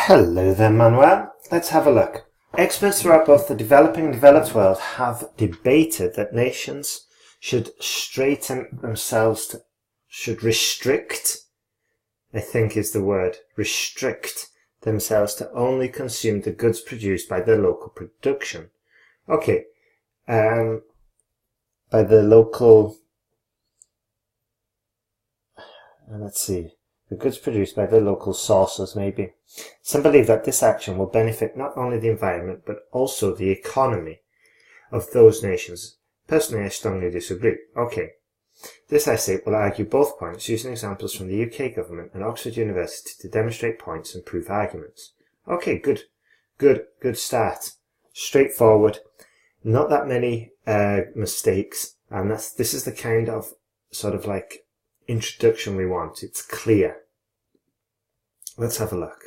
Hello there, Manuel. Let's have a look. Experts throughout both the developing and developed world have debated that nations should restrict, I think is the word, restrict themselves to only consume the goods produced by their local production. Okay, by the local, let's see, the goods produced by the local sources, maybe. Some believe that this action will benefit not only the environment, but also the economy of those nations. Personally, I strongly disagree. Okay. This essay will argue both points using examples from the UK government and Oxford University to demonstrate points and prove arguments. Okay, good start. Straightforward. Not that many mistakes, and this is the kind of sort of like introduction we want. It's clear. Let's have a look.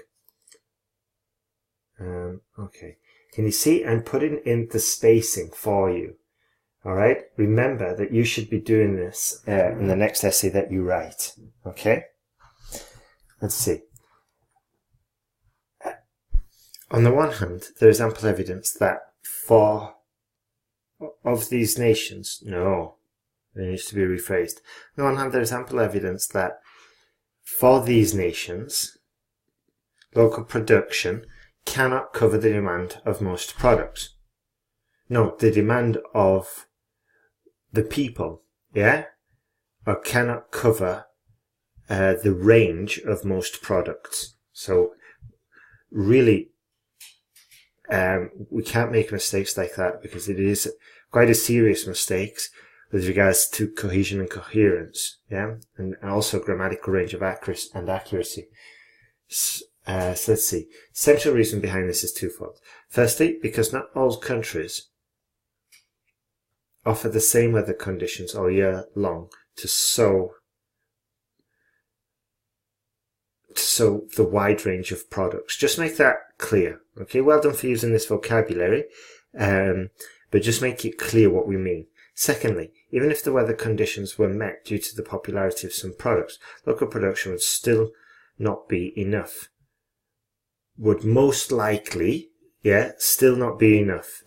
Okay. Can you see? I'm putting in the spacing for you. Alright? Remember that you should be doing this in the next essay that you write. Okay? Let's see. On the one hand, there is ample evidence that of these nations, it needs to be rephrased. On the one hand, there is ample evidence that for these nations, local production cannot cover the demand of most products. No, the demand of the people, or cannot cover the range of most products. So, really, we can't make mistakes like that because it is quite a serious mistake with regards to cohesion and coherence, and also grammatical range of accuracy. So let's see. Central reason behind this is twofold. Firstly, because not all countries offer the same weather conditions all year long to sow the wide range of products. Just make that clear. Okay, well done for using this vocabulary, but just make it clear what we mean. Secondly, even if the weather conditions were met due to the popularity of some products, local production would still not be enough. Would most likely, still not be enough.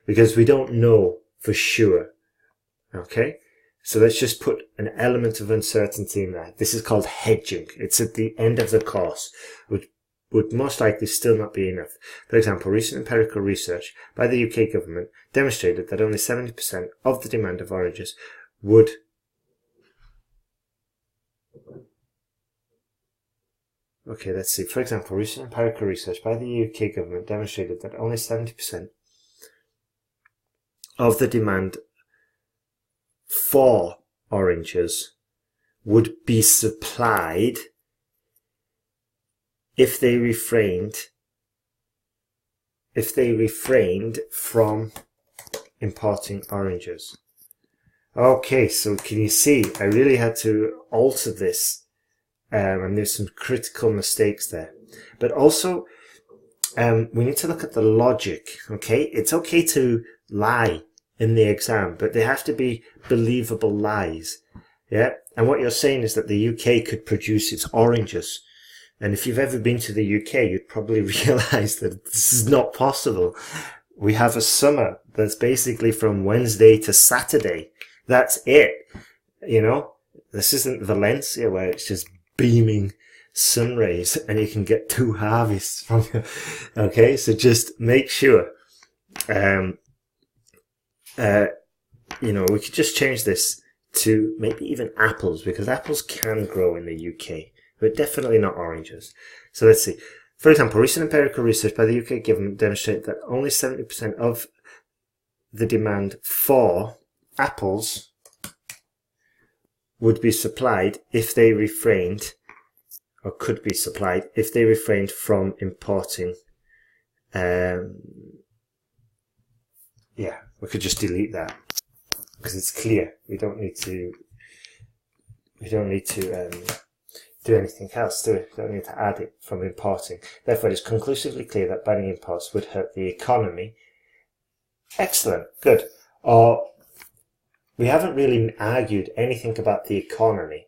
Because we don't know for sure. Okay? So let's just put an element of uncertainty in there. This is called hedging. It's at the end of the course. Would most likely still not be enough. For example, recent empirical research by the UK government demonstrated that only 70% of the demand of oranges would Okay, let's see. For example, recent empirical research by the UK government demonstrated that only 70% of the demand for oranges would be supplied if they refrained from importing oranges. Okay, so can you see? I really had to alter this, and there's some critical mistakes there. But also, we need to look at the logic. Okay, it's okay to lie in the exam, but they have to be believable lies. And what you're saying is that the UK could produce its oranges. And if you've ever been to the UK, you'd probably realize that this is not possible. We have a summer that's basically from Wednesday to Saturday. That's it. This isn't Valencia where it's just beaming sun rays and you can get 2 harvests from it. Okay, so just make sure. We could just change this to maybe even apples, because apples can grow in the UK. But definitely not oranges. So let's see. For example, recent empirical research by the UK government demonstrated that only 70% of the demand for apples would be supplied if they refrained, or could be supplied if they refrained from importing. We could just delete that because it's clear. We don't need to do anything else, do we? We don't need to add it from importing. Therefore, it is conclusively clear that banning imports would hurt the economy. Excellent. Good. We haven't really argued anything about the economy.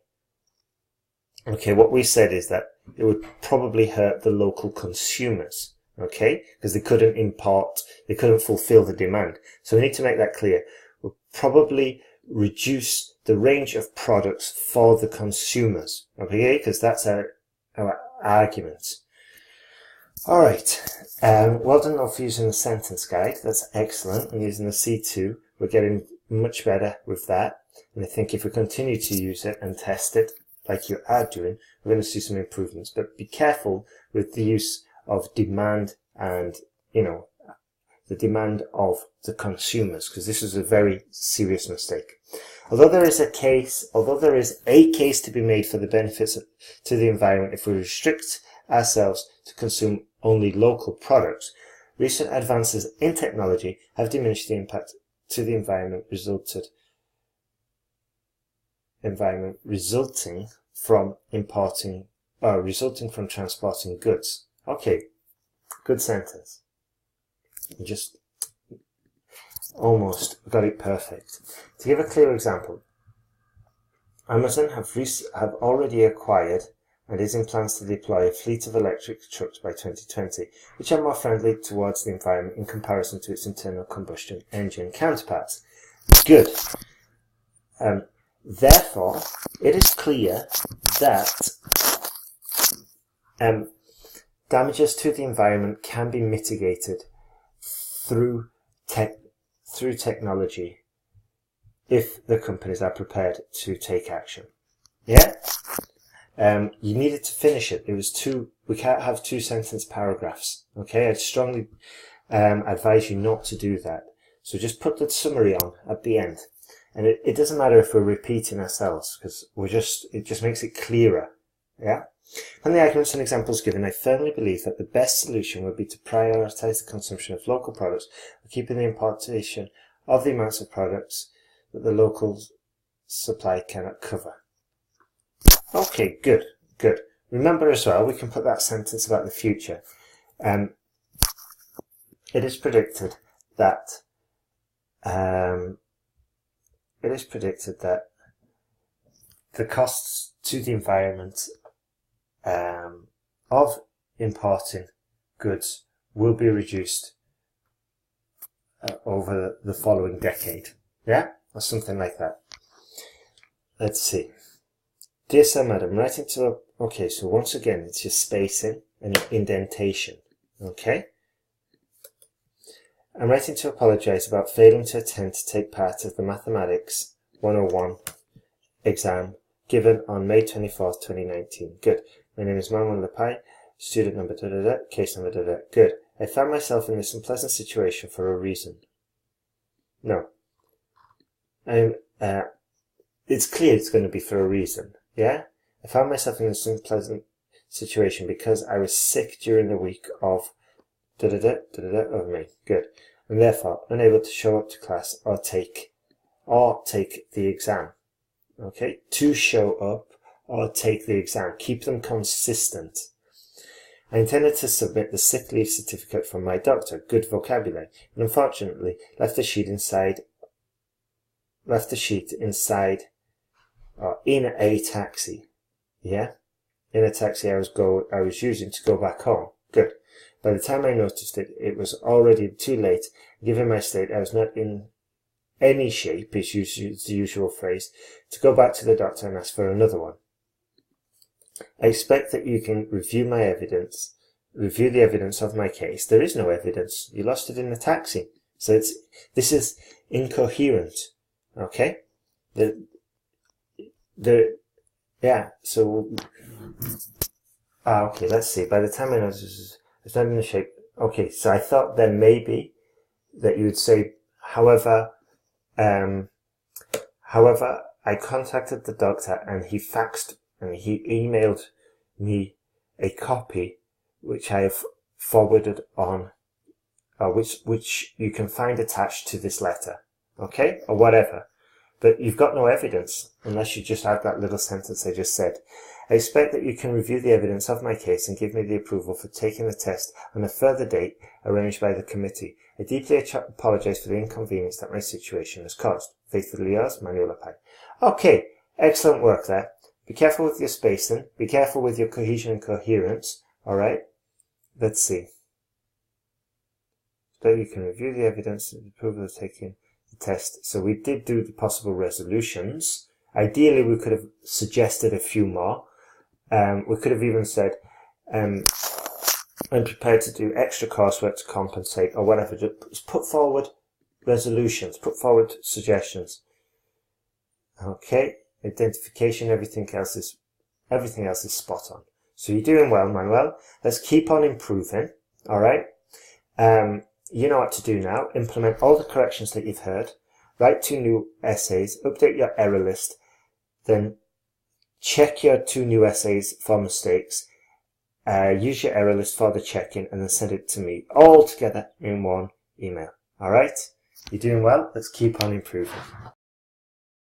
Okay, what we said is that it would probably hurt the local consumers, okay? Because they couldn't fulfill the demand. So we need to make that clear. We'll probably reduce the range of products for the consumers, okay? Because that's our argument. All right. Well done for using the sentence guide. That's excellent. And using the C2, we're getting much better with that. And I think if we continue to use it and test it like you are doing, we're going to see some improvements. But be careful with the use of demand and, the demand of the consumers, because this is a very serious mistake. Although there is a case to be made for the benefits to the environment if we restrict ourselves to consume only local products, recent advances in technology have diminished the impact to the environment resulting from transporting goods. Okay, good sentence. Just almost got it perfect. To give a clear example, Amazon have already acquired and is in plans to deploy a fleet of electric trucks by 2020, which are more friendly towards the environment in comparison to its internal combustion engine counterparts. Good. Therefore, it is clear that damages to the environment can be mitigated through technology if the companies are prepared to take action. Yeah? You needed to finish it. We can't have 2-sentence paragraphs. Okay? I'd strongly advise you not to do that. So just put the summary on at the end. And it doesn't matter if we're repeating ourselves, because it just makes it clearer. Yeah? From the arguments and examples given, I firmly believe that the best solution would be to prioritise the consumption of local products, while keeping the importation of the amounts of products that the local supply cannot cover. Okay, good. Remember as well, we can put that sentence about the future. It is predicted that the costs to the environment of importing goods will be reduced over the following decade. Yeah? Or something like that. Let's see. Dear Sir, Madam, writing to okay, so once again, it's your spacing and your indentation. Okay? I'm writing to apologise about failing to attend to take part of the Mathematics 101 exam given on May 24th, 2019. Good. My name is Manuel, student number case number Good. I found myself in this unpleasant situation for a reason. No. It's clear it's going to be for a reason. Yeah? I found myself in this unpleasant situation because I was sick during the week of of me. Good. And therefore unable to show up to class or take the exam. Okay? To show up or take the exam. Keep them consistent. I intended to submit the sick leave certificate from my doctor. Good vocabulary. And unfortunately left the sheet inside or in a taxi. Yeah? In a taxi I was using to go back home. Good. By the time I noticed it, it was already too late. Given my state, I was not in any shape, is the usual phrase, to go back to the doctor and ask for another one. I expect that you can review the evidence of my case. There is no evidence. You lost it in the taxi. So this is incoherent. Okay? Okay, let's see. By the time I noticed it's not in the shape. Okay, so I thought then maybe that you would say, however, I contacted the doctor and he emailed me a copy which I have forwarded on, which you can find attached to this letter. Okay? Or whatever. But you've got no evidence unless you just add that little sentence I just said. I expect that you can review the evidence of my case and give me the approval for taking the test on a further date arranged by the committee. I deeply apologise for the inconvenience that my situation has caused. Faithfully yours, Manuel. Okay, excellent work there. Be careful with your spacing. Be careful with your cohesion and coherence. All right. Let's see. So you can review the evidence and prove of taking the test. So we did do the possible resolutions. Ideally, we could have suggested a few more. We could have even said, I'm prepared to do extra coursework to compensate or whatever. Just put forward resolutions, put forward suggestions. Okay, identification, everything else is spot on. So you're doing well, Manuel. Let's keep on improving. All right. You know what to do now. Implement all the corrections that you've heard. Write 2 new essays. Update your error list. Then check your 2 new essays for mistakes. Use your error list for the check-in and then send it to me all together in one email. All right? You're doing well. Let's keep on improving.